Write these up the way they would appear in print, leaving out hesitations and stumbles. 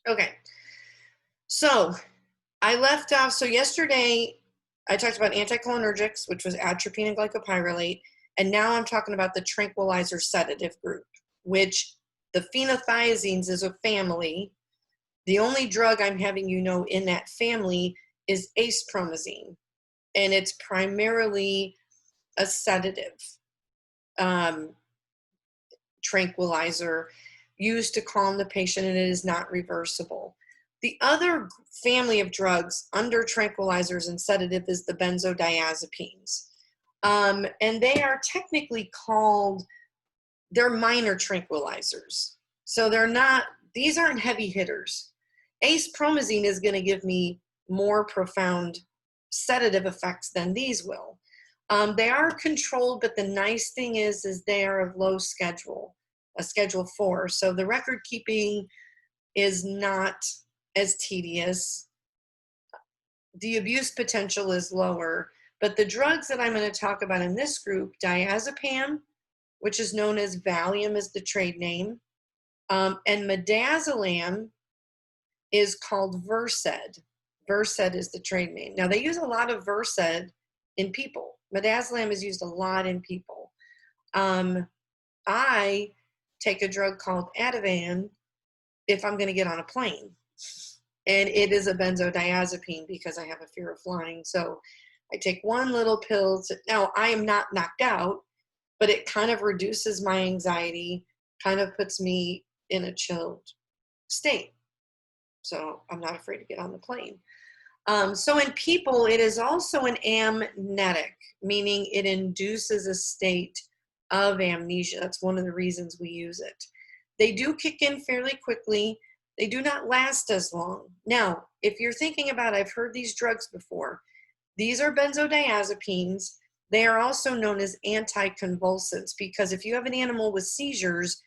Okay. So I left off. So yesterday I talked about anticholinergics, which was atropine and glycopyrrolate. And now I'm talking about the tranquilizer sedative group, which the phenothiazines is a family. The only drug I'm having you know in that family is acepromazine, and it's primarily a sedative um, tranquilizer used to calm the patient, and it is not reversible. The other family of drugs under tranquilizers and sedative is the benzodiazepines. And they are technically called, they're minor tranquilizers. So these aren't heavy hitters. Acepromazine is going to give me more profound sedative effects than these will. They are controlled, but the nice thing is they are of low schedule, a schedule 4. So the record keeping is not as tedious. The abuse potential is lower, but the drugs that I'm going to talk about in this group, diazepam, which is known as Valium is the trade name, and midazolam is called Versed. Versed is the trade name. Now, they use a lot of Versed in people. Midazolam is used a lot in people. I take a drug called Ativan if I'm going to get on a plane. And it is a benzodiazepine because I have a fear of flying. So I take one little pill. Now, I am not knocked out, but it kind of reduces my anxiety, kind of puts me in a chilled state. So I'm not afraid to get on the plane. So in people, it is also an amnetic, meaning it induces a state of amnesia. That's one of the reasons we use it. They do kick in fairly quickly. They do not last as long. Now, if you're thinking about, I've heard these drugs before. These are benzodiazepines. They are also known as anticonvulsants because if you have an animal with seizures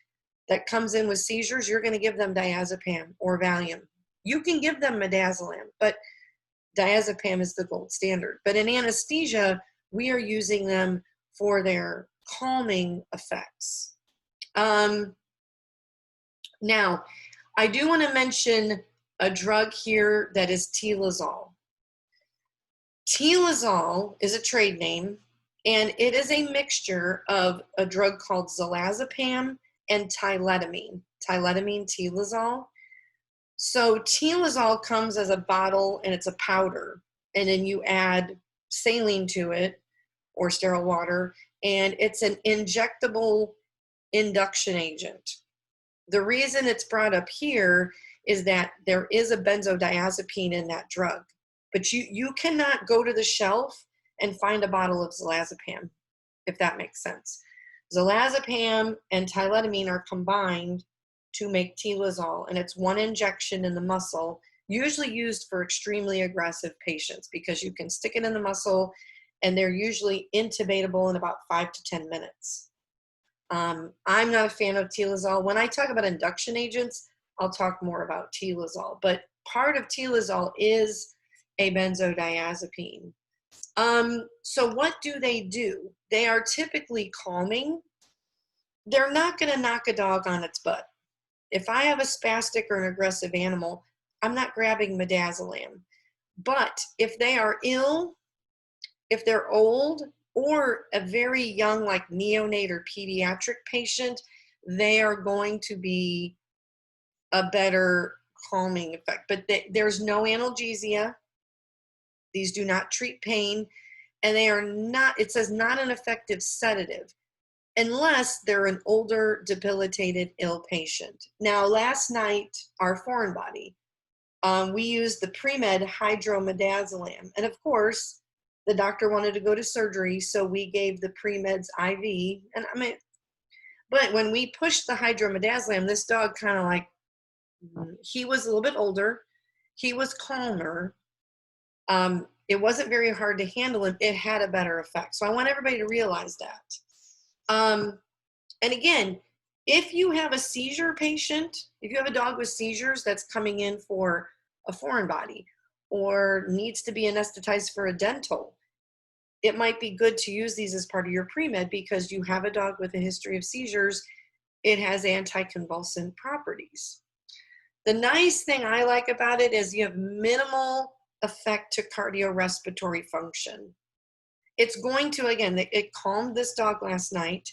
that comes in with seizures, you're going to give them diazepam or Valium. You can give them midazolam, but diazepam is the gold standard. But in anesthesia, we are using them for their calming effects. Now, I do want to mention a drug here that is tilazol. Tilazol is a trade name, and it is a mixture of a drug called zolazepam and tyletamine. Tyletamine, tilazol. So tilazol comes as a bottle and it's a powder, and then you add saline to it or sterile water, and it's an injectable induction agent. The reason it's brought up here is that there is a benzodiazepine in that drug, but you cannot go to the shelf and find a bottle of zolazepam, if that makes sense. Zolazepam and tyletamine are combined to make tilazol, and it's one injection in the muscle, usually used for extremely aggressive patients because you can stick it in the muscle and they're usually intubatable in about 5 to 10 minutes. I'm not a fan of tilazol. When I talk about induction agents, I'll talk more about tilazol, but part of tilazol is a benzodiazepine. So what do? They are typically calming. They're not going to knock a dog on its butt. If I have a spastic or an aggressive animal, I'm not grabbing midazolam. But if they are ill, if they're old, or a very young, like neonate or pediatric patient, they are going to be a better calming effect. But there's no analgesia. These do not treat pain, and they are not, it says not an effective sedative, unless they're an older, debilitated, ill patient. Now, last night, our foreign body, we used the pre-med hydromidazolam. And of course, the doctor wanted to go to surgery, so we gave the pre-meds IV. And I mean, but when we pushed the hydromidazolam, this dog kind of like, he was a little bit older. He was calmer. It wasn't very hard to handle him. It had a better effect. So I want everybody to realize that. And again, if you have a seizure patient, if you have a dog with seizures that's coming in for a foreign body or needs to be anesthetized for a dental, it might be good to use these as part of your pre-med because you have a dog with a history of seizures. It has anticonvulsant properties. The nice thing I like about it is you have minimal effect to cardiorespiratory function. It's going to, again, it calmed this dog last night,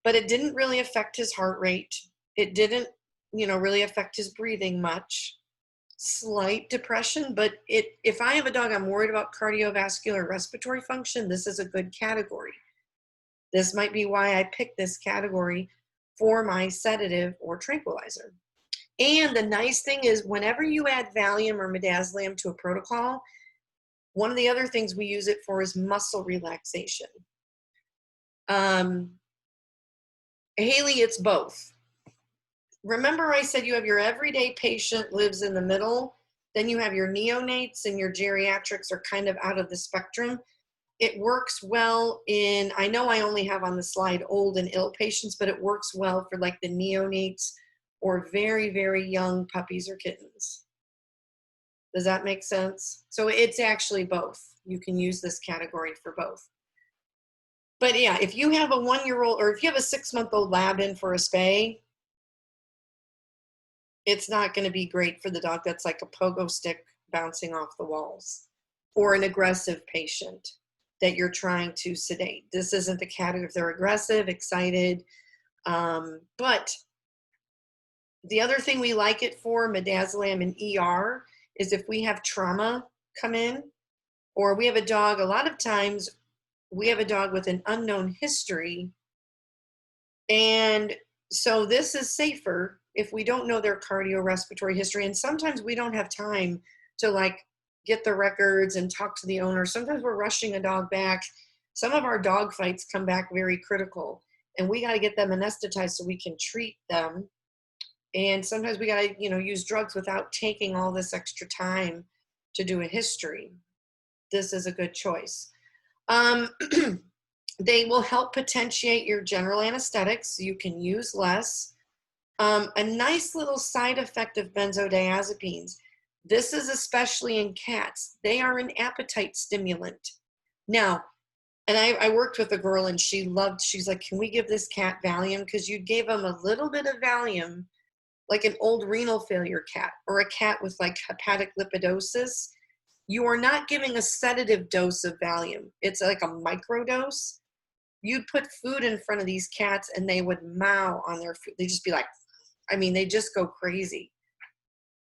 but it didn't really affect his heart rate. It didn't, really affect his breathing much. Slight depression, but if I have a dog I'm worried about cardiovascular respiratory function, this is a good category. This might be why I picked this category for my sedative or tranquilizer. And the nice thing is whenever you add Valium or midazolam to a protocol, one of the other things we use it for is muscle relaxation. Haley, it's both. Remember I said you have your everyday patient lives in the middle, then you have your neonates and your geriatrics are kind of out of the spectrum. It works well in, I know I only have on the slide old and ill patients, but it works well for like the neonates or very, very young puppies or kittens. Does that make sense? So it's actually both. You can use this category for both. But yeah, if you have a 1-year-old or if you have a 6-month-old lab in for a spay, it's not going to be great for the dog that's like a pogo stick bouncing off the walls, or an aggressive patient that you're trying to sedate. This isn't the category if they're aggressive, excited. But the other thing we like it for, midazolam and ER, is if we have trauma come in, or we have a dog, a lot of times we have a dog with an unknown history. And so this is safer if we don't know their cardiorespiratory history. And sometimes we don't have time to like get the records and talk to the owner. Sometimes we're rushing a dog back. Some of our dog fights come back very critical, and we got to get them anesthetized so we can treat them. And sometimes we got to, use drugs without taking all this extra time to do a history. This is a good choice. They will help potentiate your general anesthetics. So you can use less. A nice little side effect of benzodiazepines. This is especially in cats. They are an appetite stimulant. Now, and I worked with a girl and she's like, can we give this cat Valium? Because you gave them a little bit of Valium, like an old renal failure cat or a cat with like hepatic lipidosis. You are not giving a sedative dose of Valium. It's like a microdose. You'd put food in front of these cats and they would mow on their food. They'd just be like, they just go crazy.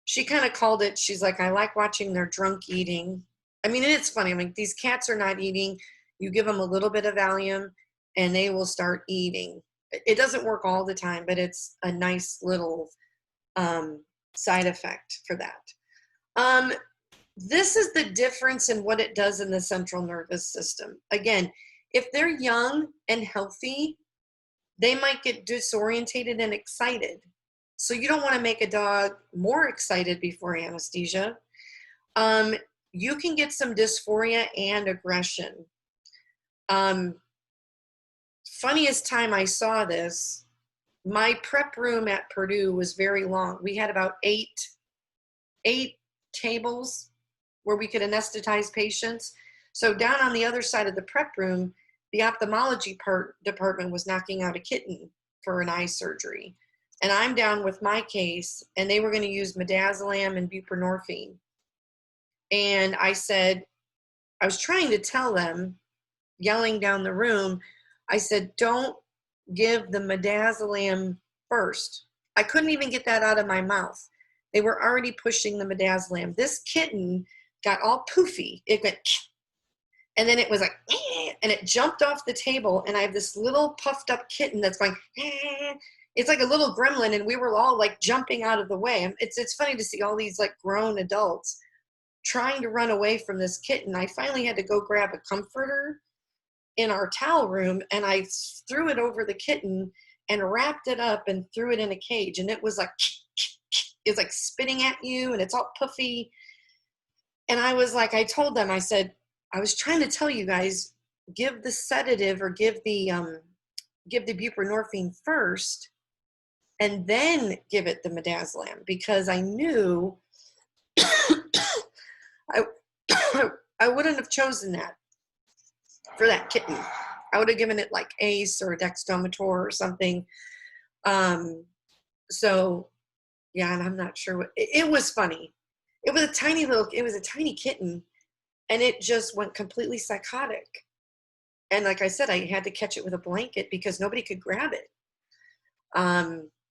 She kind of called it, she's like, I like watching their drunk eating. And it's funny. These cats are not eating. You give them a little bit of Valium and they will start eating. It doesn't work all the time, but it's a nice little side effect for that. This is the difference in what it does in the central nervous system. Again, if they're young and healthy, they might get disorientated and excited. So you don't want to make a dog more excited before anesthesia. You can get some dysphoria and aggression. Funniest time I saw this, my prep room at Purdue was very long. We had about eight tables where we could anesthetize patients. So down on the other side of the prep room, the ophthalmology department was knocking out a kitten for an eye surgery. And I'm down with my case, and they were going to use midazolam and buprenorphine. And I was trying to tell them, yelling down the room, I said, don't give the midazolam first. I couldn't even get that out of my mouth. They were already pushing the midazolam. This kitten got all poofy. It went, and then it was like, and it jumped off the table. And I have this little puffed up kitten that's going, it's like a little gremlin. And we were all like jumping out of the way. It's funny to see all these like grown adults trying to run away from this kitten. I finally had to go grab a comforter in our towel room, and I threw it over the kitten and wrapped it up and threw it in a cage. And it was like, it's like spitting at you and it's all puffy. And I was like, I told them, I said, I was trying to tell you guys, give the sedative or give the buprenorphine first and then give it the midazolam, because I knew I wouldn't have chosen that for that kitten. I would have given it like ACE or dexdomitor or something. So Yeah, and I'm not sure what it was funny. It was a tiny kitten, and it just went completely psychotic. And like I said, I had to catch it with a blanket because nobody could grab it.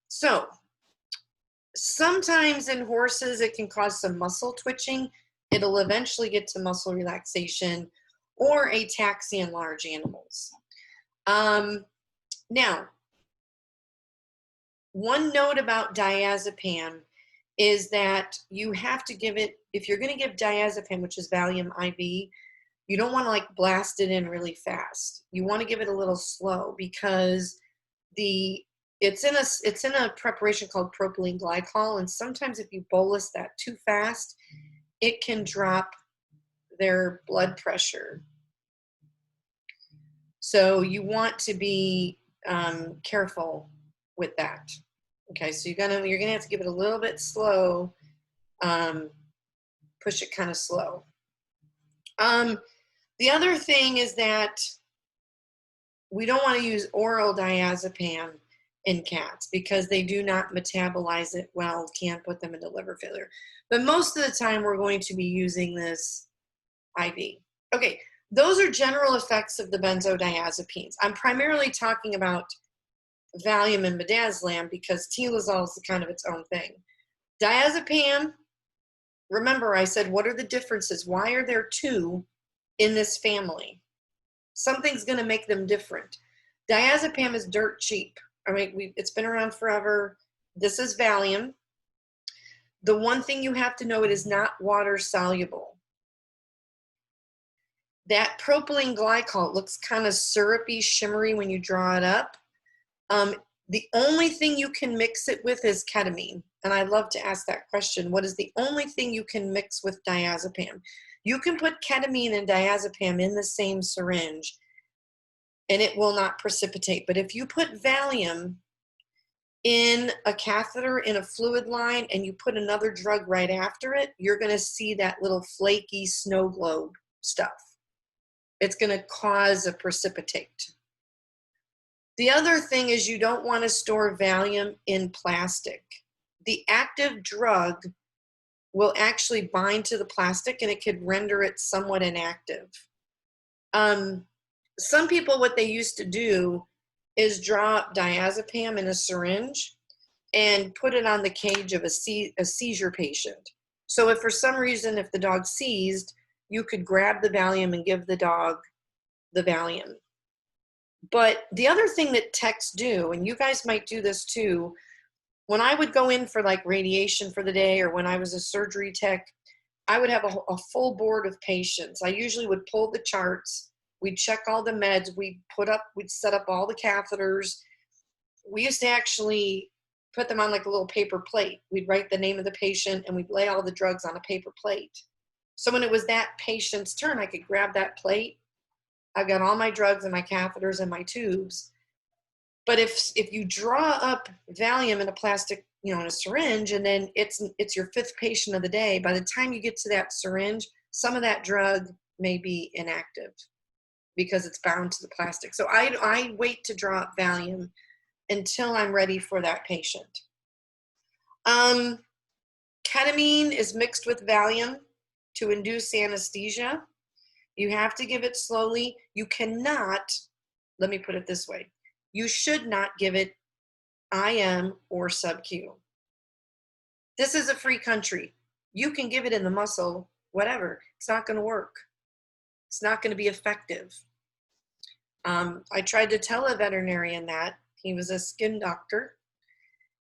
So sometimes in horses, it can cause some muscle twitching. It'll eventually get to muscle relaxation or ataxia in large animals. Now, one note about diazepam is that you have to give it, if you're going to give diazepam, which is Valium IV, you don't want to like blast it in really fast. You want to give it a little slow because it's in a preparation called propylene glycol, and sometimes if you bolus that too fast, it can drop their blood pressure. So you want to be careful with that. Okay, so you're gonna have to give it a little bit slow, push it kind of slow. The other thing is that we don't want to use oral diazepam in cats because they do not metabolize it well, can put them into liver failure. But most of the time we're going to be using this IV. Okay, those are general effects of the benzodiazepines. I'm primarily talking about Valium and midazolam because Tilazol is kind of its own thing. Diazepam, remember I said, what are the differences? Why are there two in this family? Something's going to make them different. Diazepam is dirt cheap. I mean, it's been around forever. This is Valium. The one thing you have to know, it is not water soluble. That propylene glycol looks kind of syrupy, shimmery when you draw it up. The only thing you can mix it with is ketamine. And I love to ask that question. What is the only thing you can mix with diazepam? You can put ketamine and diazepam in the same syringe and it will not precipitate. But if you put Valium in a catheter, in a fluid line, and you put another drug right after it, you're going to see that little flaky snow globe stuff. It's going to cause a precipitate. The other thing is you don't want to store Valium in plastic. The active drug will actually bind to the plastic and it could render it somewhat inactive. Some people, what they used to do is drop diazepam in a syringe and put it on the cage of a seizure patient. So if for some reason, if the dog seized, you could grab the Valium and give the dog the Valium. But the other thing that techs do, and you guys might do this too, when I would go in for like radiation for the day or when I was a surgery tech, I would have a full board of patients. I usually would pull the charts. We'd check all the meds. We'd set up all the catheters. We used to actually put them on like a little paper plate. We'd write the name of the patient and we'd lay all the drugs on a paper plate. So when it was that patient's turn, I could grab that plate. I've got all my drugs and my catheters and my tubes. But if you draw up Valium in a plastic, in a syringe, and then it's your fifth patient of the day, by the time you get to that syringe, some of that drug may be inactive because it's bound to the plastic. So I wait to draw up Valium until I'm ready for that patient. Ketamine is mixed with Valium to induce anesthesia. You have to give it slowly. You cannot, let me put it this way, you should not give it IM or sub-Q. This is a free country. You can give it in the muscle, whatever. It's not going to work. It's not going to be effective. I tried to tell a veterinarian that. He was a skin doctor,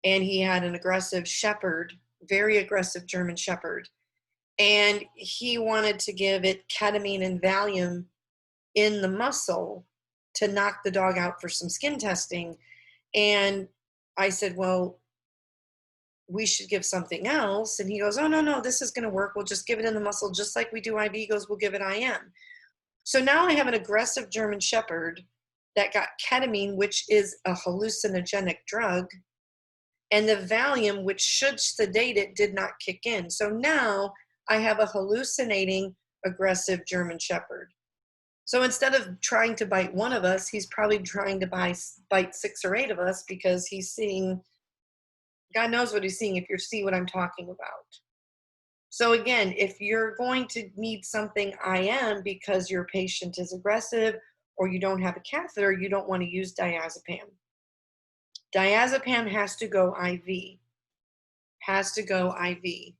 and he had an aggressive shepherd, very aggressive German shepherd. And he wanted to give it ketamine and Valium in the muscle to knock the dog out for some skin testing. And I said, well, we should give something else. And he goes, oh, no, this is going to work. We'll just give it in the muscle just like we do IV. He goes, we'll give it IM. So now I have an aggressive German shepherd that got ketamine, which is a hallucinogenic drug, and the Valium, which should sedate it, did not kick in. So now I have a hallucinating aggressive German shepherd. So instead of trying to bite one of us, he's probably trying to bite 6 or 8 of us because he's seeing God knows what he's seeing if you see what I'm talking about. So again, if you're going to need something IM because your patient is aggressive or you don't have a catheter, you don't want to use diazepam. Diazepam has to go IV. Has to go IV.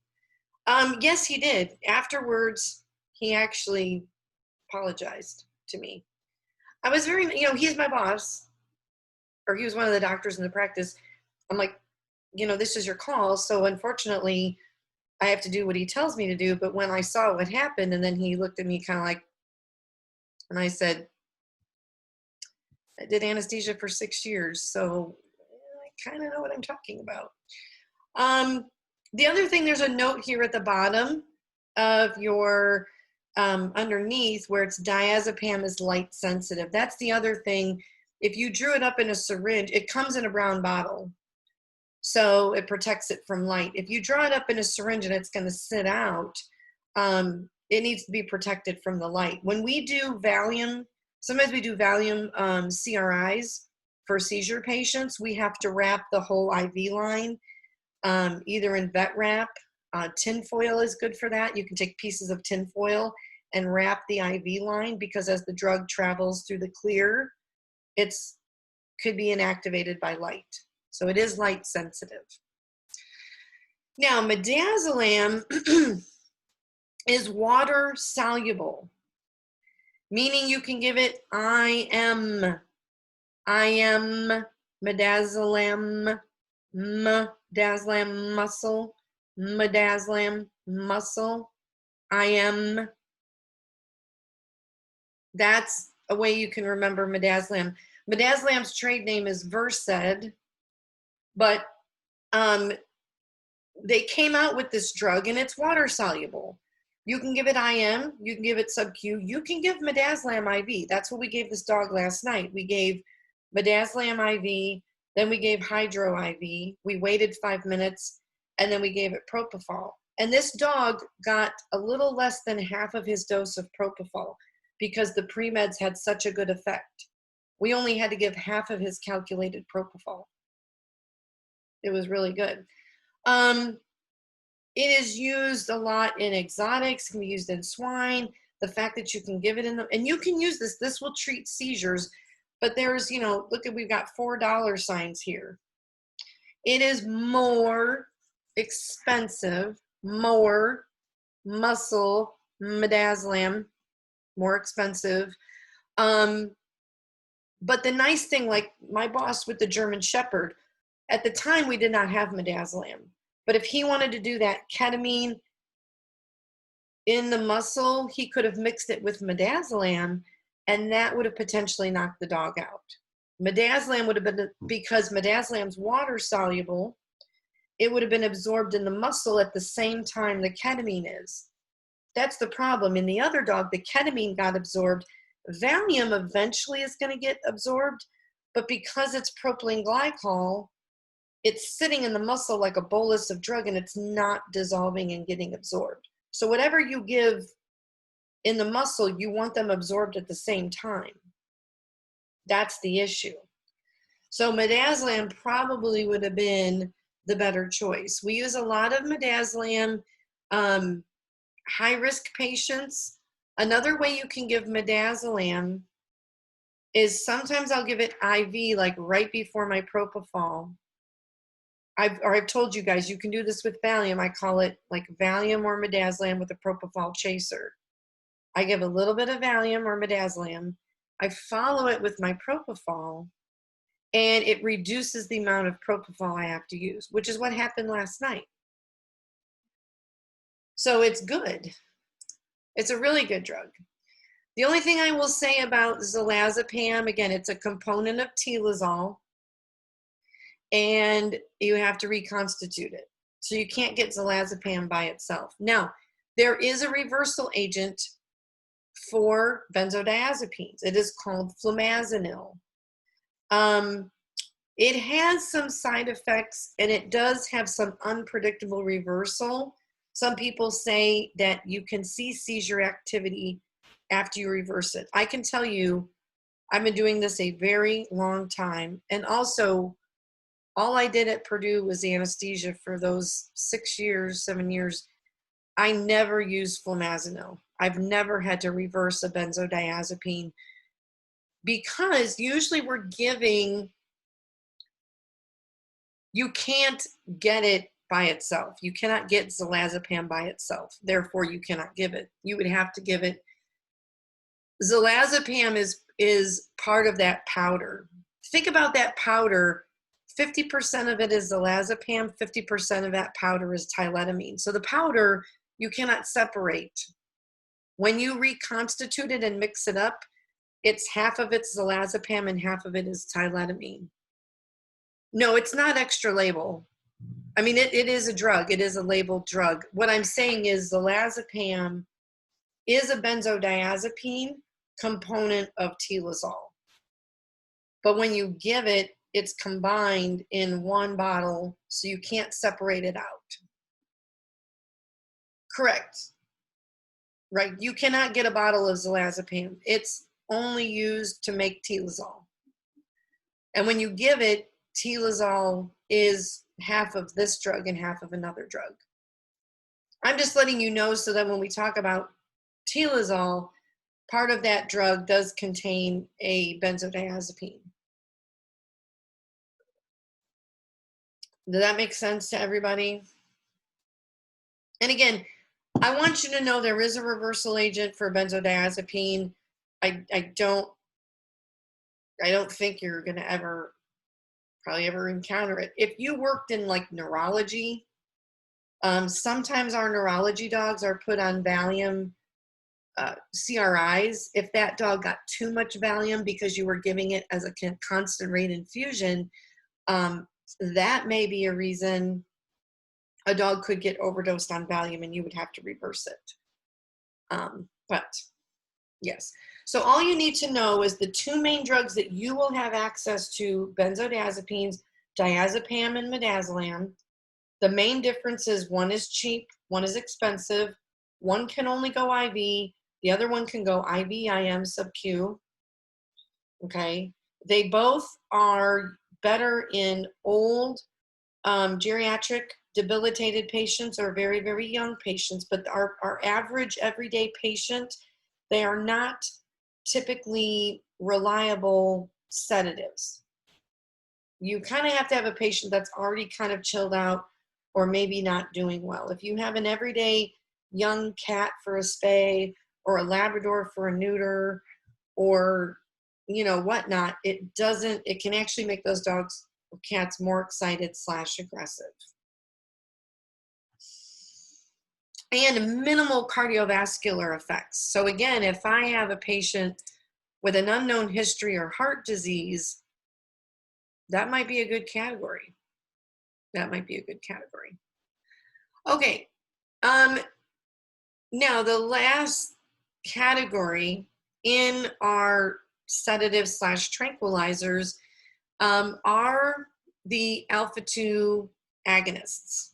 Yes, he did. Afterwards, he actually apologized to me. I was very, he's my boss, or he was one of the doctors in the practice. I'm like, this is your call. So unfortunately, I have to do what he tells me to do. But when I saw what happened, and then he looked at me kind of like, and I said, I did anesthesia for 6 years, so I kind of know what I'm talking about. The other thing, there's a note here at the bottom of your underneath where it's diazepam is light sensitive. That's the other thing. If you drew it up in a syringe, it comes in a brown bottle, so it protects it from light. If you draw it up in a syringe and it's going to sit out, it needs to be protected from the light. When we do Valium, sometimes we do Valium CRIs for seizure patients, we have to wrap the whole IV line, either in vet wrap. Tin foil is good for that. You can take pieces of tin foil and wrap the IV line, because as the drug travels through the clear, could be inactivated by light. So it is light sensitive. Now, midazolam is water soluble, meaning you can give it IM midazolam, midazolam muscle, midazolam muscle, IM. That's a way you can remember midazolam. Midazolam's trade name is Versed, but they came out with this drug and it's water soluble. You can give it IM, you can give it sub-Q, you can give midazolam IV. That's what we gave this dog last night. We gave midazolam IV, then we gave hydro IV. We waited 5 minutes, and then we gave it propofol. And this dog got a little less than half of his dose of propofol because the pre-meds had such a good effect. We only had to give half of his calculated propofol. It was really good. It is used a lot in exotics, can be used in swine. The fact that you can give it in and you can use this will treat seizures, but there's, look at, we've got $4 signs here. It is more expensive, more muscle midazolam, more expensive. But the nice thing, like my boss with the German Shepherd, at the time we did not have midazolam. But if he wanted to do that ketamine in the muscle, he could have mixed it with midazolam, and that would have potentially knocked the dog out. Midazolam would have been, because midazolam's water soluble, it would have been absorbed in the muscle at the same time the ketamine is. That's the problem. In the other dog, the ketamine got absorbed. Valium eventually is going to get absorbed, but because it's propylene glycol, it's sitting in the muscle like a bolus of drug and it's not dissolving and getting absorbed. So whatever you give in the muscle, you want them absorbed at the same time. That's the issue. So midazolam probably would have been the better choice. We use a lot of midazolam, high-risk patients. Another way you can give midazolam is sometimes I'll give it IV, like right before my propofol. I've told you guys, you can do this with Valium. I call it like Valium or midazolam with a propofol chaser. I give a little bit of Valium or midazolam. I follow it with my propofol, and it reduces the amount of propofol I have to use, which is what happened last night. So it's good. It's a really good drug. The only thing I will say about zolazepam, again, it's a component of tilazol, and you have to reconstitute it. So you can't get zolazepam by itself. Now, there is a reversal agent for benzodiazepines. It is called flumazenil. It has some side effects, and it does have some unpredictable reversal. Some people say that you can see seizure activity after you reverse it. I can tell you, I've been doing this a very long time, and also All I did at Purdue was anesthesia for those 6 years, 7 years. I never used flumazenil. I've never had to reverse a benzodiazepine because usually we're giving, you can't get it by itself. You cannot get zolazepam by itself. Therefore, you cannot give it. You would have to give it. Zolazepam is part of that powder. Think about that powder. 50% of it is zolazepam, 50% of that powder is tyletamine. So the powder, you cannot separate. When you reconstitute it and mix it up, it's half of it's zolazepam and half of it is tyletamine. No, it's not extra label. I mean, it is a drug. It is a labeled drug. What I'm saying is zolazepam is a benzodiazepine component of tilazol. But when you give it, it's combined in one bottle, so you can't separate it out. Correct. Right? You cannot get a bottle of zolazepam. It's only used to make tilazol. And when you give it, tilazol is half of this drug and half of another drug. I'm just letting you know so that when we talk about tilazol, part of that drug does contain a benzodiazepine. Does that make sense to everybody? And again, I want you to know there is a reversal agent for benzodiazepine. I don't think you're going to probably ever encounter it. If you worked in like neurology, sometimes our neurology dogs are put on Valium CRIs. If that dog got too much Valium because you were giving it as a constant rate infusion, that may be a reason a dog could get overdosed on Valium and you would have to reverse it. But yes. So all you need to know is the two main drugs that you will have access to, benzodiazepines, diazepam and midazolam. The main difference is one is cheap, one is expensive. One can only go IV. The other one can go IV, IM, sub-Q. Okay. They both are better in old geriatric debilitated patients or very, very young patients, but our average everyday patient, they are not typically reliable sedatives. You kind of have to have a patient that's already kind of chilled out or maybe not doing well. If you have an everyday young cat for a spay or a Labrador for a neuter or, you know, whatnot, it can actually make those dogs or cats more excited / aggressive. And minimal cardiovascular effects. So again, if I have a patient with an unknown history or heart disease, that might be a good category. That might be a good category. Okay. Now the last category in our sedatives / tranquilizers are the alpha-2 agonists.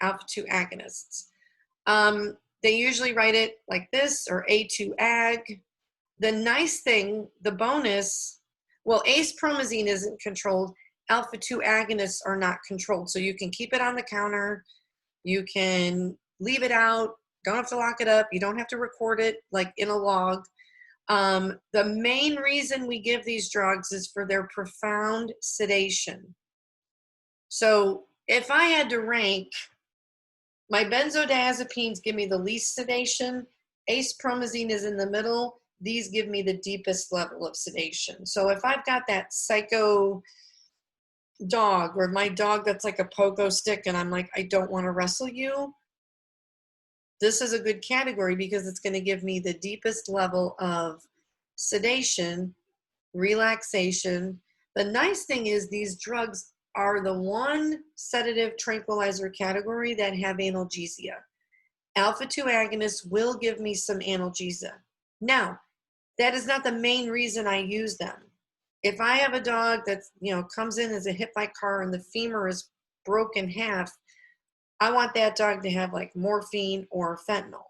Alpha-2 agonists. They usually write it like this, or A2-ag. The nice thing, the bonus, well, ace-promazine isn't controlled. Alpha-2 agonists are not controlled. So you can keep it on the counter. You can leave it out. Don't have to lock it up. You don't have to record it like in a log. The main reason we give these drugs is for their profound sedation. So if I had to rank, my benzodiazepines give me the least sedation. Ace-promazine is in the middle. These give me the deepest level of sedation. So if I've got that psycho dog or my dog that's like a pogo stick and I'm like, I don't want to wrestle you, this is a good category because it's going to give me the deepest level of sedation, relaxation. The nice thing is these drugs are the one sedative tranquilizer category that have analgesia. Alpha-2 agonists will give me some analgesia. Now, that is not the main reason I use them. If I have a dog that's, comes in as a hit by car and the femur is broken half, I want that dog to have like morphine or fentanyl.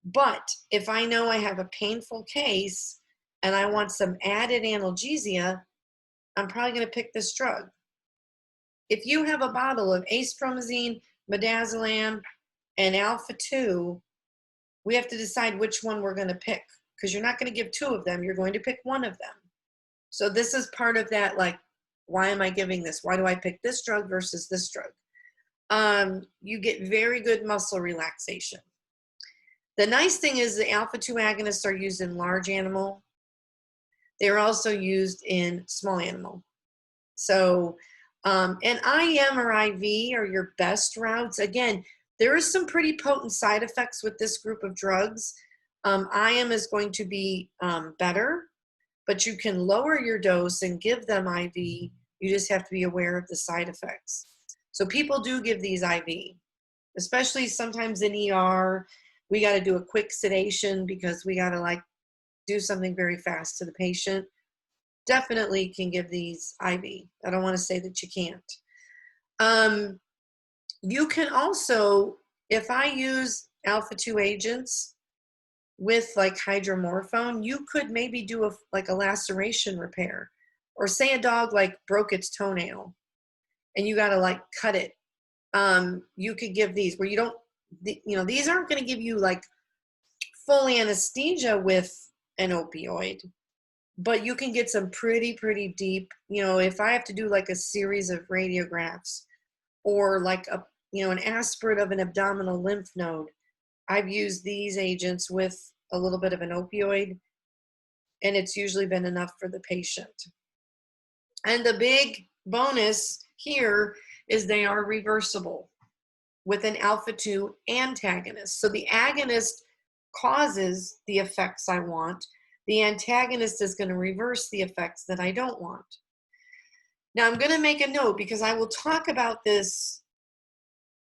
But if I know I have a painful case and I want some added analgesia, I'm probably going to pick this drug. if you have a bottle of acepromazine, midazolam, and alpha-2, we have to decide which one we're going to pick, because you're not going to give 2 of them. You're going to pick 1 of them. So this is part of that, like, why am I giving this? Why do I pick this drug versus this drug? You get very good muscle relaxation. The nice thing is the alpha-2 agonists are used in large animal. They're also used in small animal. So, and IM or IV are your best routes. Again, there is some pretty potent side effects with this group of drugs. IM is going to be better, but you can lower your dose and give them IV. You just have to be aware of the side effects. So people do give these IV, especially sometimes in ER. We got to do a quick sedation because we got to like do something very fast to the patient. Definitely can give these IV. I don't want to say that you can't. You can also, if I use alpha-2 agents with like hydromorphone, you could maybe do like a laceration repair, or say a dog like broke its toenail and you got to like cut it. You could give these where you don't, these aren't going to give you like full anesthesia with an opioid, but you can get some pretty deep, if I have to do like a series of radiographs or like an aspirate of an abdominal lymph node, I've used these agents with a little bit of an opioid, and it's usually been enough for the patient. And the big bonus here is they are reversible with an alpha-2 antagonist. So the agonist causes the effects I want. The antagonist is going to reverse the effects that I don't want. Now I'm going to make a note because I will talk about this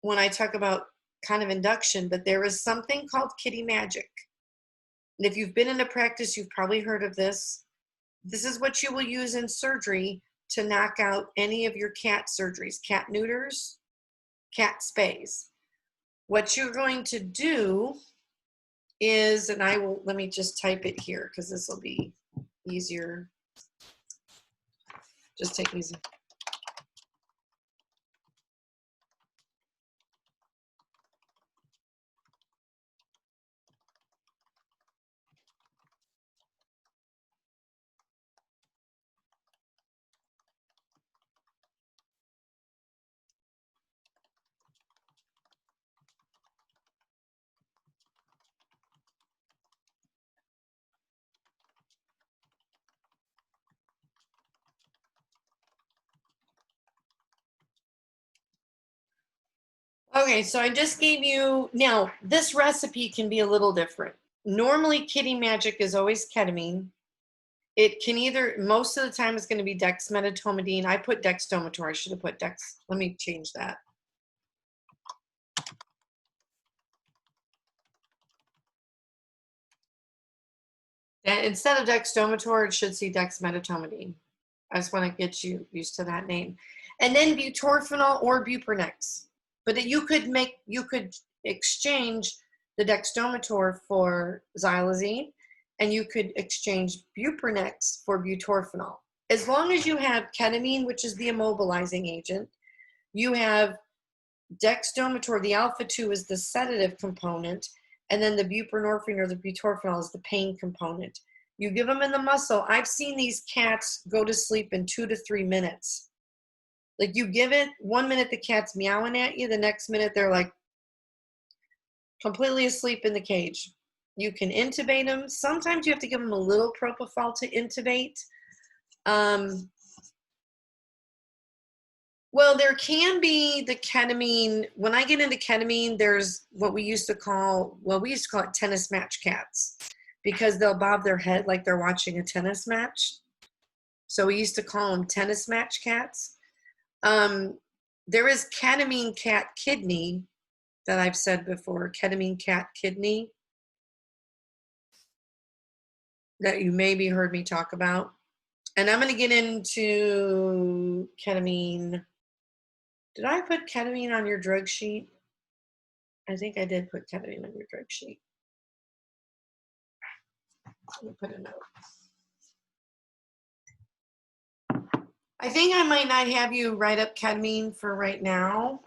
when I talk about kind of induction, but there is something called kitty magic. And if you've been in a practice, you've probably heard of this. This is what you will use in surgery to knock out any of your cat surgeries, cat neuters, cat spays. What you're going to do is, and let me just type it here because this will be easier. Just take these. Okay, so I just gave you, now this recipe can be a little different. Normally kitty magic is always ketamine. It can either, most of the time it's going to be dexmedetomidine. I put dexdomitor, I should have put dex, let me change that. And instead of dexdomitor, it should see dexmedetomidine. I just want to get you used to that name. And then butorphanol or buprenex. But you could exchange the dexdomitor for xylazine, and you could exchange buprenex for butorphanol. As long as you have ketamine, which is the immobilizing agent, you have dexdomitor, the alpha-2 is the sedative component, and then the buprenorphine or the butorphanol is the pain component. You give them in the muscle. I've seen these cats go to sleep in 2 to 3 minutes. Like you give it, 1 minute the cat's meowing at you, the next minute they're like completely asleep in the cage. You can intubate them. Sometimes you have to give them a little propofol to intubate. Well, there can be the ketamine. When I get into ketamine, there's what we used to call it tennis match cats, because they'll bob their head like they're watching a tennis match. So we used to call them tennis match cats. There is ketamine cat kidney that I've said before, ketamine cat kidney, that you maybe heard me talk about. And I'm going to get into ketamine. Did I put ketamine on your drug sheet? I think I did put ketamine on your drug sheet. Let me put a note. I think I might not have you write up ketamine for right now.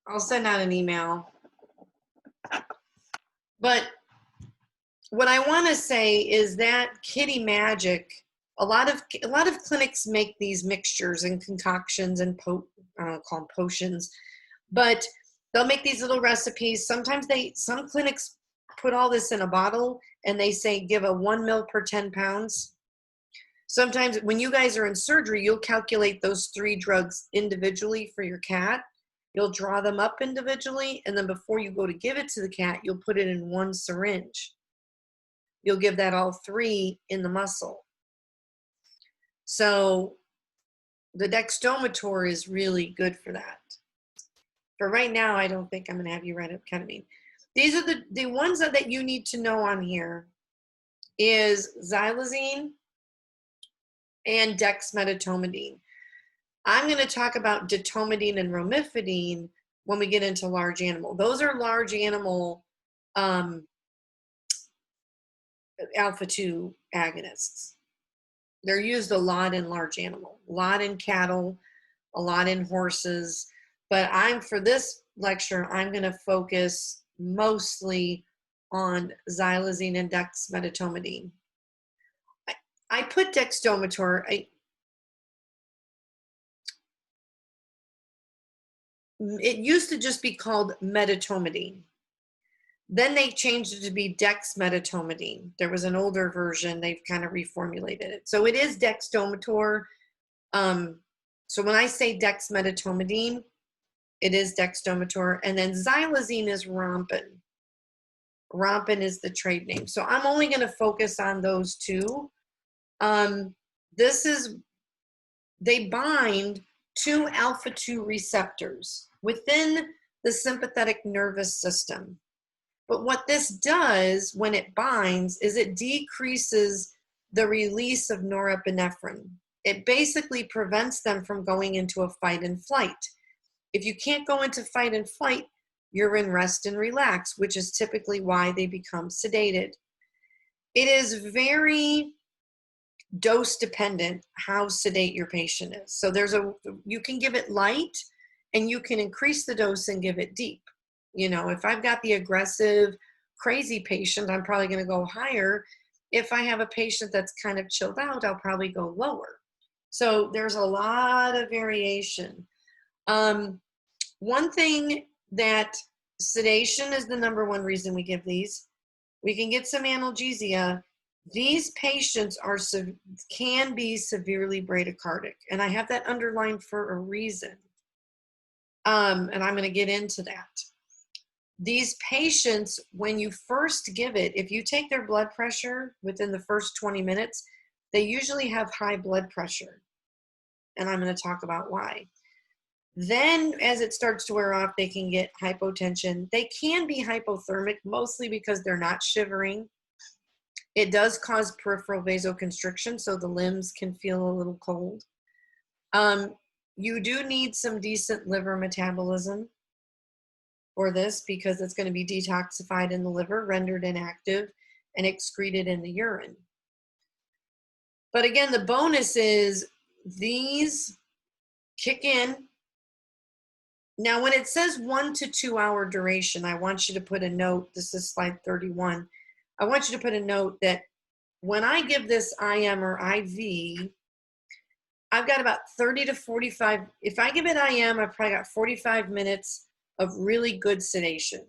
I'll send out an email. But what I want to say is that Kitty Magic, a lot of clinics make these mixtures and concoctions and I don't call them potions, but they'll make these little recipes. Sometimes some clinics put all this in a bottle and they say give a 1 ml per 10 pounds. Sometimes when you guys are in surgery, you'll calculate those 3 drugs individually for your cat. You'll draw them up individually, and then before you go to give it to the cat, you'll put it in 1 syringe. You'll give that all 3 in the muscle. So the dextomator is really good for that. For right now, I don't think I'm going to have you write up ketamine. These are the ones that you need to know on here is xylazine and dexmedetomidine. I'm going to talk about detomidine and romifidine when we get into large animal. Those are large animal alpha-2 agonists. They're used a lot in large animal, a lot in cattle, a lot in horses. But for this lecture, I'm going to focus mostly on xylazine and dexmedetomidine. I put dextomator. It used to just be called medetomidine. Then they changed it to be dexmedetomidine. There was an older version. They've kind of reformulated it. So it is dextomator. So when I say dexmedetomidine, it is dextomator. And then xylazine is Rompin. Rompin is the trade name. So I'm only going to focus on those 2. They bind 2 alpha-2 receptors within the sympathetic nervous system. But what this does when it binds is it decreases the release of norepinephrine. It basically prevents them from going into a fight and flight. If you can't go into fight and flight, you're in rest and relax, which is typically why they become sedated. It is very dose dependent how sedate your patient is. So you can give it light and you can increase the dose and give it deep. You know, if I've got the aggressive, crazy patient, I'm probably going to go higher. If I have a patient that's kind of chilled out, I'll probably go lower. So there's a lot of variation. One thing that sedation is the number 1 reason we give these. We can get some analgesia. These patients can be severely bradycardic, and I have that underlined for a reason. And I'm going to get into that. These patients, when you first give it, if you take their blood pressure within the first 20 minutes, they usually have high blood pressure. And I'm going to talk about why. Then as it starts to wear off, they can get hypotension. They can be hypothermic, mostly because they're not shivering. It does cause peripheral vasoconstriction, so the limbs can feel a little cold. You do need some decent liver metabolism for this because it's going to be detoxified in the liver, rendered inactive, and excreted in the urine. But again, the bonus is these kick in. Now, when it says 1 to 2 hour duration, I want you to put a note. This is slide 31. I want you to put a note that when I give this IM or IV, I've got about 30 to 45. If I give it IM, I've probably got 45 minutes of really good sedation.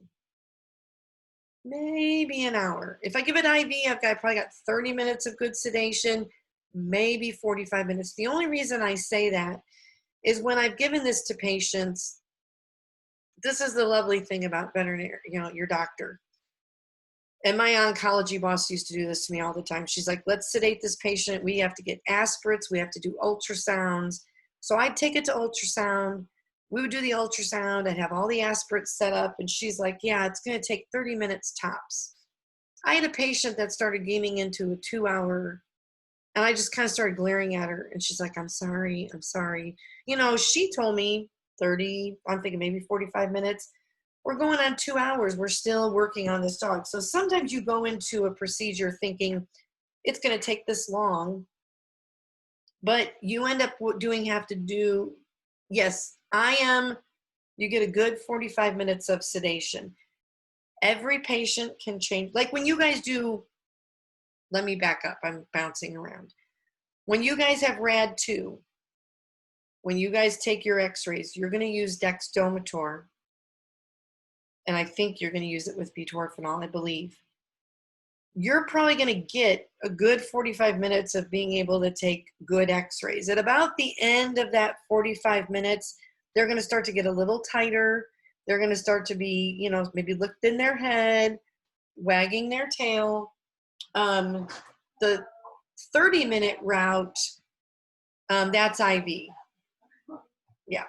Maybe an hour. If I give it IV, I've probably got 30 minutes of good sedation, maybe 45 minutes. The only reason I say that is when I've given this to patients, this is the lovely thing about veterinary, your doctor. And my oncology boss used to do this to me all the time. She's like, let's sedate this patient. We have to get aspirates. We have to do ultrasounds. So I'd take it to ultrasound. We would do the ultrasound. I'd have all the aspirates set up. And she's like, yeah, it's going to take 30 minutes tops. I had a patient that started getting into a 2 hour, and I just kind of started glaring at her. And she's like, I'm sorry. She told me 30, I'm thinking maybe 45 minutes. We're going on 2 hours. We're still working on this dog. So sometimes you go into a procedure thinking it's going to take this long, but you end up have to do, yes, you get a good 45 minutes of sedation. Every patient can change. Like when you guys do, let me back up, I'm bouncing around. When you guys have RAD2, when you guys take your x-rays, you're going to use dexdomitor, and I think you're going to use it with butorphanol, I believe. You're probably going to get a good 45 minutes of being able to take good x-rays. At about the end of that 45 minutes, they're going to start to get a little tighter. They're going to start to be, maybe lifting their head, wagging their tail. The 30-minute route, that's IV. Yeah.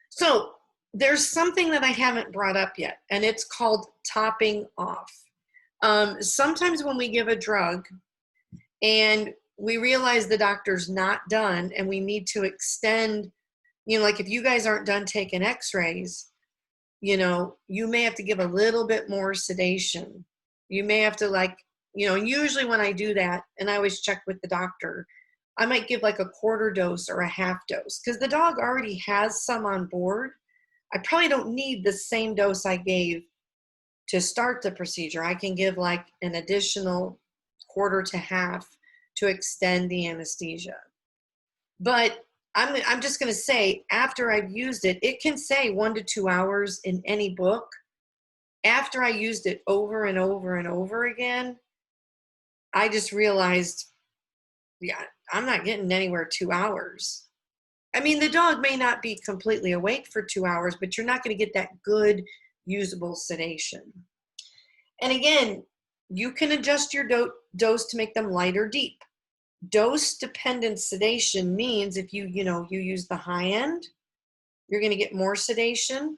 So there's something that I haven't brought up yet, and it's called topping off. Sometimes when we give a drug and we realize the doctor's not done and we need to extend, like if you guys aren't done taking x-rays, you may have to give a little bit more sedation. You may have to usually when I do that, and I always check with the doctor, I might give like a quarter dose or a half dose because the dog already has some on board. I probably don't need the same dose I gave to start the procedure. I can give like an additional quarter to half to extend the anesthesia. But I'm just going to say, after I've used it, it can say 1 to 2 hours in any book. After I used it over and over and over again, I just realized, yeah, I'm not getting anywhere 2 hours. I mean, the dog may not be completely awake for 2 hours, but you're not going to get that good usable sedation. And again, you can adjust your dose to make them light or deep. Dose-dependent sedation means if you use the high end, you're going to get more sedation.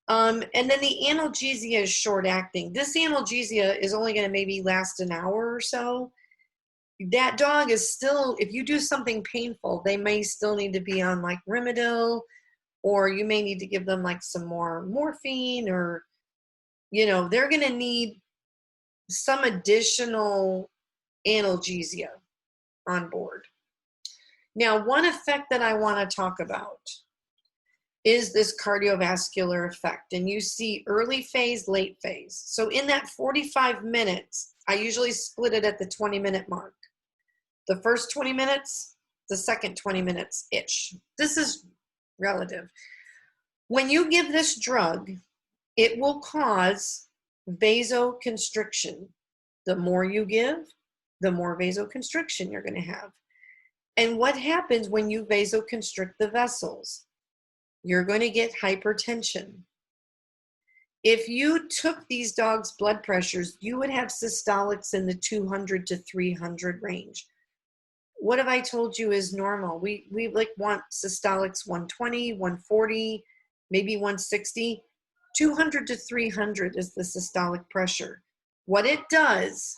And then the analgesia is short-acting. This analgesia is only going to maybe last an hour or so. That dog is still, if you do something painful, they may still need to be on like Rimadyl, or you may need to give them like some more morphine, or, they're going to need some additional analgesia on board. Now, one effect that I want to talk about is this cardiovascular effect. And you see early phase, late phase. So in that 45 minutes, I usually split it at the 20-minute mark. The first 20 minutes, the second 20 minutes-ish. This is relative. When you give this drug, it will cause vasoconstriction. The more you give, the more vasoconstriction you're going to have. And what happens when you vasoconstrict the vessels? You're going to get hypertension. If you took these dogs' blood pressures, you would have systolics in the 200 to 300 range. What have I told you is normal? We want systolics 120, 140, maybe 160. 200 to 300 is the systolic pressure. What it does,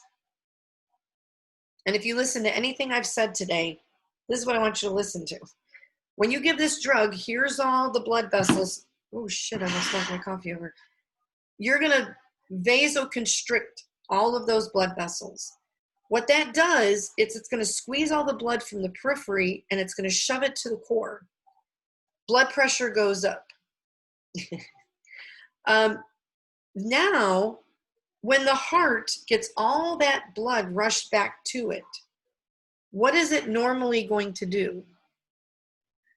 and if you listen to anything I've said today, this is what I want you to listen to. When you give this drug, here's all the blood vessels. Oh shit, I almost knocked my coffee over. You're gonna vasoconstrict all of those blood vessels. What that does, it's gonna squeeze all the blood from the periphery and it's gonna shove it to the core. Blood pressure goes up. Now, when the heart gets all that blood rushed back to it, what is it normally going to do?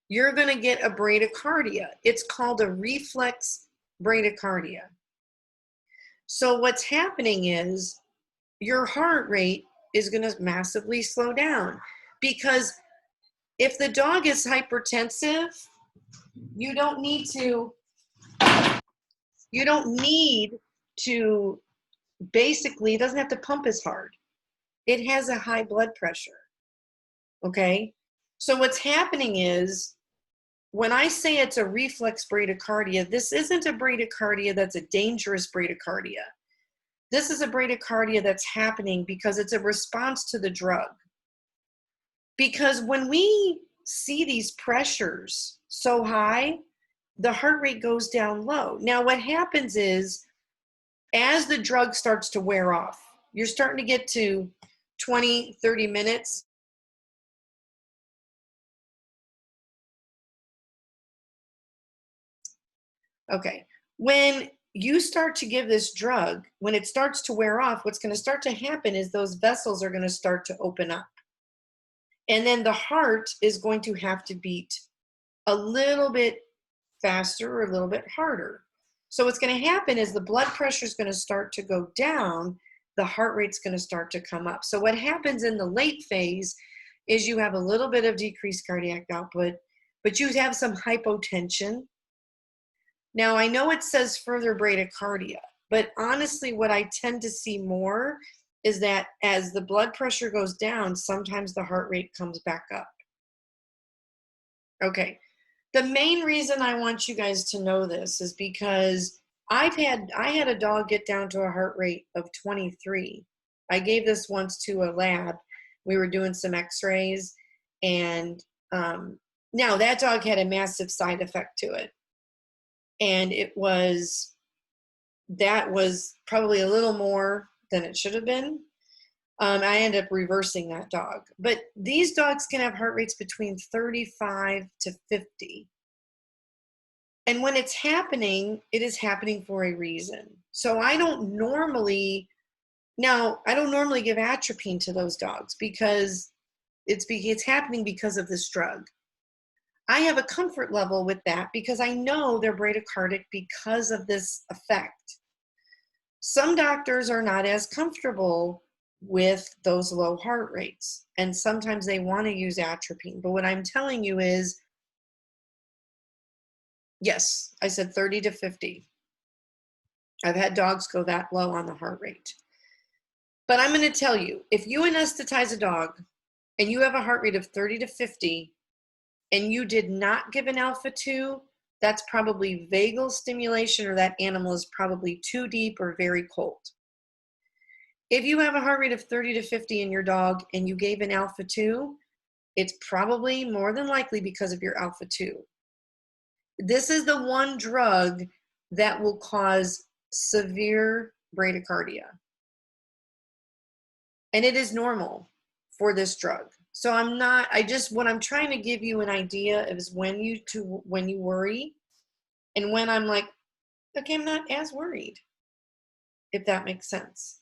You're going to get a bradycardia. It's called a reflex bradycardia. So what's happening is your heart rate is going to massively slow down, because if the dog is hypertensive, you don't need to basically, it doesn't have to pump as hard. It has a high blood pressure. Okay? So what's happening is, when I say it's a reflex bradycardia, this isn't a bradycardia that's a dangerous bradycardia. This is a bradycardia that's happening because it's a response to the drug. Because when we see these pressures so high, the heart rate goes down low. Now what happens is, as the drug starts to wear off, you're starting to get to 20, 30 minutes. Okay. When you start to give this drug, when it starts to wear off, what's going to start to happen is those vessels are going to start to open up. And then the heart is going to have to beat a little bit faster or a little bit harder. So what's going to happen is the blood pressure is going to start to go down, the heart rate's going to start to come up. So what happens in the late phase is you have a little bit of decreased cardiac output, but you have some hypotension. Now, I know it says further bradycardia, but honestly, what I tend to see more is that as the blood pressure goes down, sometimes the heart rate comes back up. Okay. The main reason I want you guys to know this is because I had a dog get down to a heart rate of 23. I gave this once to a lab. We were doing some x-rays, and now that dog had a massive side effect to it. And that was probably a little more than it should have been. I ended up reversing that dog. But these dogs can have heart rates between 35 to 50. And when it's happening, it is happening for a reason. So I don't normally give atropine to those dogs because it's happening because of this drug. I have a comfort level with that because I know they're bradycardic because of this effect. Some doctors are not as comfortable with those low heart rates, and sometimes they want to use atropine. But what I'm telling you is, yes, I said 30 to 50. I've had dogs go that low on the heart rate. But I'm going to tell you, if you anesthetize a dog and you have a heart rate of 30 to 50 and you did not give an alpha 2, that's probably vagal stimulation, or that animal is probably too deep or very cold. If you have a heart rate of 30 to 50 in your dog and you gave an alpha 2, it's probably more than likely because of your alpha 2. This is the one drug that will cause severe bradycardia. And it is normal for this drug. So what I'm trying to give you an idea is when you worry, and when I'm like, okay, I'm not as worried, if that makes sense.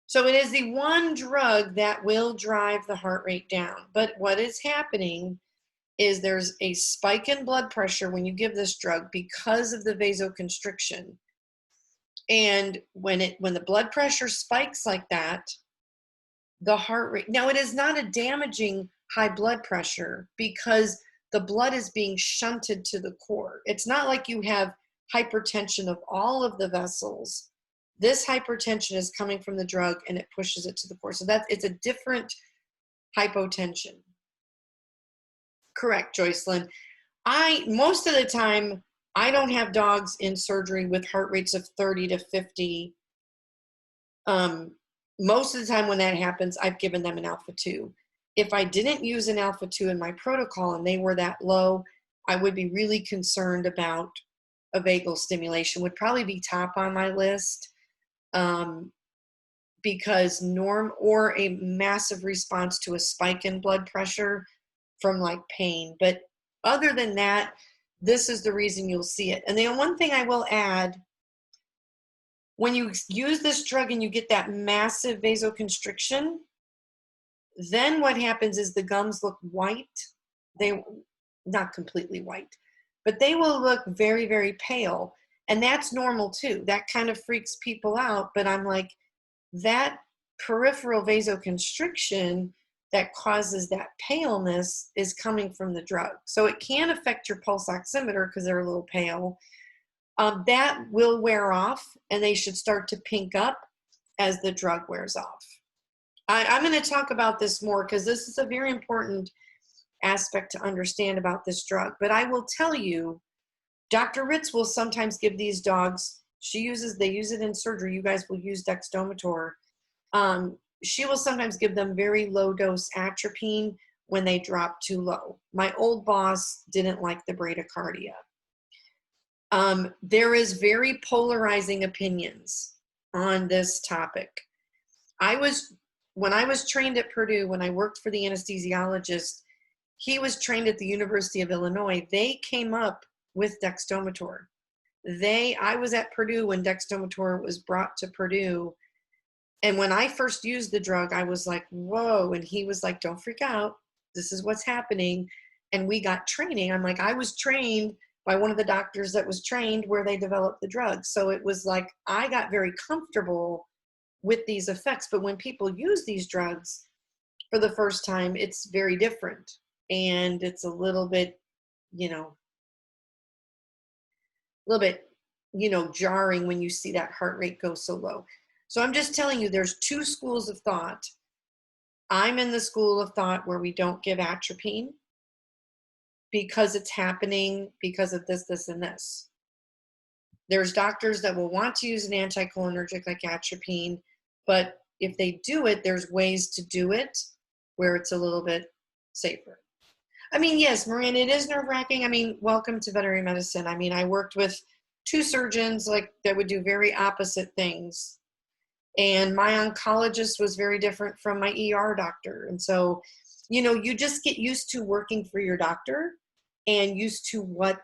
So it is the one drug that will drive the heart rate down. But what is happening is there's a spike in blood pressure when you give this drug because of the vasoconstriction. And when the blood pressure spikes like that, the heart rate, now it is not a damaging high blood pressure because the blood is being shunted to the core. It's not like you have hypertension of all of the vessels. This hypertension is coming from the drug and it pushes it to the core. So it's a different hypotension. Correct, Joycelyn. Most of the time, I don't have dogs in surgery with heart rates of 30 to 50. Most of the time when that happens, I've given them an alpha 2. If I didn't use an alpha 2 in my protocol and they were that low, I would be really concerned about a vagal stimulation. Would probably be top on my list, because or a massive response to a spike in blood pressure from like pain. But other than that, this is the reason you'll see it. And the one thing I will add, when you use this drug and you get that massive vasoconstriction, then what happens is the gums look white. Not completely white, but they will look very, very pale. And that's normal too. That kind of freaks people out. But I'm like, that peripheral vasoconstriction that causes that paleness is coming from the drug. So it can affect your pulse oximeter because they're a little pale. That will wear off, and they should start to pink up as the drug wears off. I'm going to talk about this more because this is a very important aspect to understand about this drug. But I will tell you, Dr. Ritz will sometimes give these dogs, they use it in surgery. You guys will use dexdomitor. She will sometimes give them very low dose atropine when they drop too low. My old boss didn't like the bradycardia. There is very polarizing opinions on this topic. I was when I was trained at Purdue, when I worked for the anesthesiologist, he was trained at the University of Illinois. They came up with dextomator. I was at Purdue when dextomator was brought to Purdue. And when I first used the drug, I was like, whoa. And he was like, don't freak out. This is what's happening. And we got training. I'm like, I was trained by one of the doctors that was trained where they developed the drug. So it was like, I got very comfortable with these effects. But when people use these drugs for the first time, it's very different. And it's a little bit, jarring when you see that heart rate go so low. So I'm just telling you, there's two schools of thought. I'm in the school of thought where we don't give atropine because it's happening because of this, this, and this. There's doctors that will want to use an anticholinergic like atropine, but if they do it, there's ways to do it where it's a little bit safer. I mean, yes, Miranda, it is nerve-wracking. I mean, welcome to veterinary medicine. I mean, I worked with two surgeons that would do very opposite things. And my oncologist was very different from my ER doctor. And so, you just get used to working for your doctor and used to what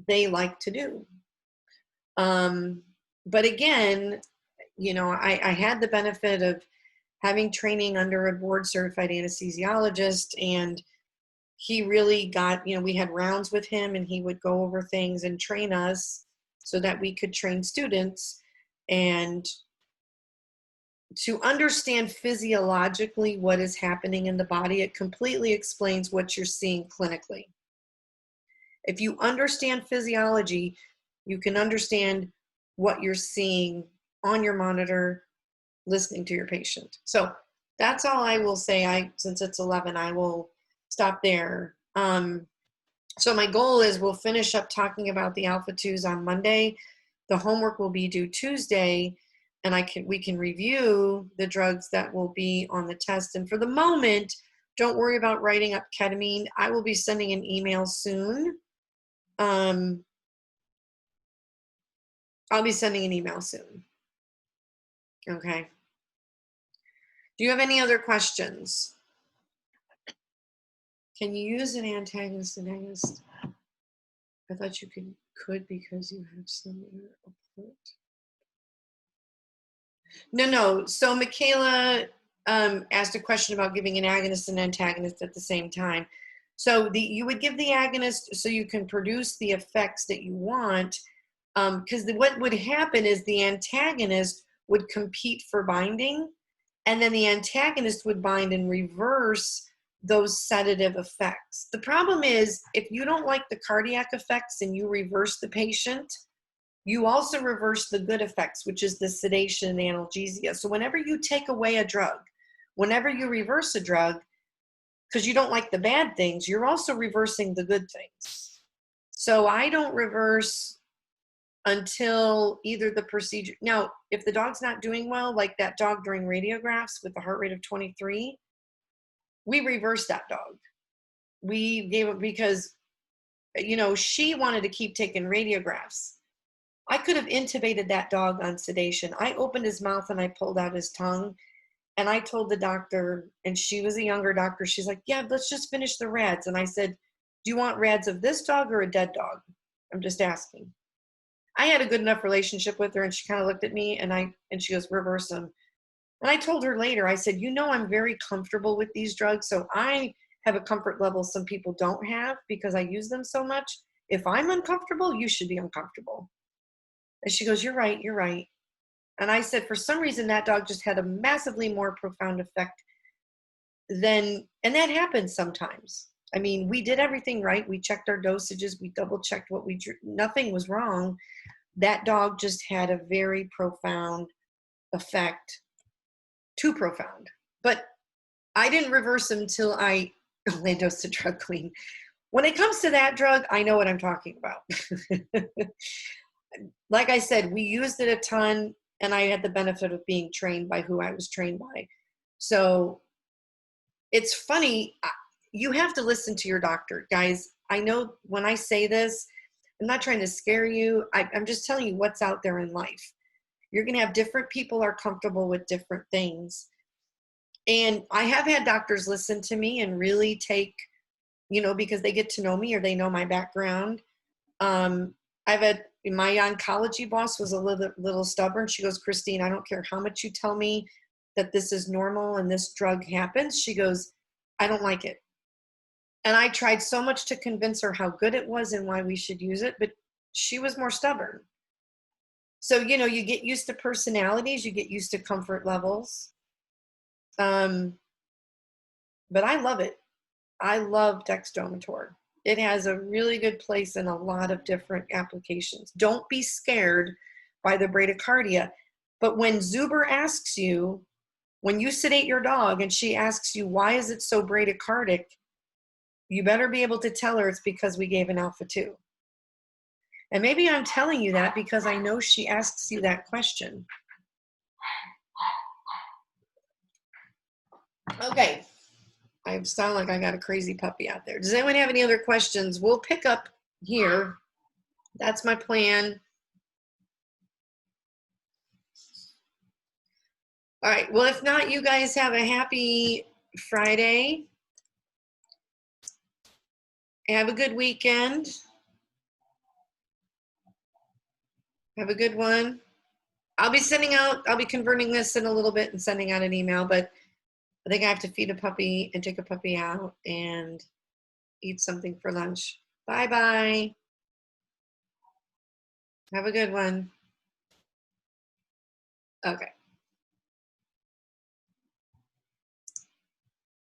they like to do. But again, I had the benefit of having training under a board certified anesthesiologist, and he really got, we had rounds with him and he would go over things and train us so that we could train students. And to understand physiologically what is happening in the body, it completely explains what you're seeing clinically. If you understand physiology, you can understand what you're seeing on your monitor, listening to your patient. So that's all I will say. Since it's 11, I will stop there. So my goal is we'll finish up talking about the alpha 2s on Monday. The homework will be due Tuesday, and we can review the drugs that will be on the test. And for the moment, don't worry about writing up ketamine. I will be sending an email soon. I'll be sending an email soon. Okay. Do you have any other questions? Can you use an antagonist and agonist? I thought you could because you have some apart. No. So Michaela asked a question about giving an agonist and antagonist at the same time. So you would give the agonist so you can produce the effects that you want, because what would happen is the antagonist would compete for binding, and then the antagonist would bind and reverse those sedative effects. The problem is, if you don't like the cardiac effects and you reverse the patient, you also reverse the good effects, which is the sedation and analgesia. So whenever you take away a drug, whenever you reverse a drug, because you don't like the bad things, you're also reversing the good things. So I don't reverse until either the procedure. Now, if the dog's not doing well, like that dog during radiographs with the heart rate of 23, we reversed that dog. We gave it because, she wanted to keep taking radiographs. I could have intubated that dog on sedation. I opened his mouth and I pulled out his tongue. And I told the doctor, and she was a younger doctor, she's like, yeah, let's just finish the rads. And I said, do you want rads of this dog or a dead dog? I'm just asking. I had a good enough relationship with her, and she kind of looked at me and she goes, reverse them. And I told her later, I said, I'm very comfortable with these drugs. So I have a comfort level some people don't have because I use them so much. If I'm uncomfortable, you should be uncomfortable. And she goes, you're right. And I said, for some reason, that dog just had a massively more profound effect and that happens sometimes. I mean, we did everything right. We checked our dosages. We double checked what we drew. Nothing was wrong. That dog just had a very profound effect, too profound. But I didn't reverse him until I landosed the drug clean. When it comes to that drug, I know what I'm talking about. Like I said, we used it a ton, and I had the benefit of being trained by who I was trained by. So it's funny. You have to listen to your doctor. Guys, I know when I say this, I'm not trying to scare you. I'm just telling you what's out there in life. You're going to have different people are comfortable with different things. And I have had doctors listen to me and really take, because they get to know me or they know my background. I've had my oncology boss was a little stubborn. She goes, Christine, I don't care how much you tell me that this is normal and this drug happens. She goes, I don't like it. And I tried so much to convince her how good it was and why we should use it, but she was more stubborn. So, you get used to personalities, you get used to comfort levels. But I love it. I love dextrometor. It has a really good place in a lot of different applications. Don't be scared by the bradycardia. But when Zuber asks you, when you sedate your dog and she asks you, why is it so bradycardic? You better be able to tell her it's because we gave an alpha 2. And maybe I'm telling you that because I know she asks you that question. Okay. I sound like I got a crazy puppy out there. Does anyone have any other questions? We'll pick up here. That's my plan. All right. Well, if not, you guys have a happy Friday. Have a good weekend. Have a good one. I'll be converting this in a little bit and sending out an email, but I think I have to feed a puppy and take a puppy out and eat something for lunch. Bye-bye. Have a good one. Okay.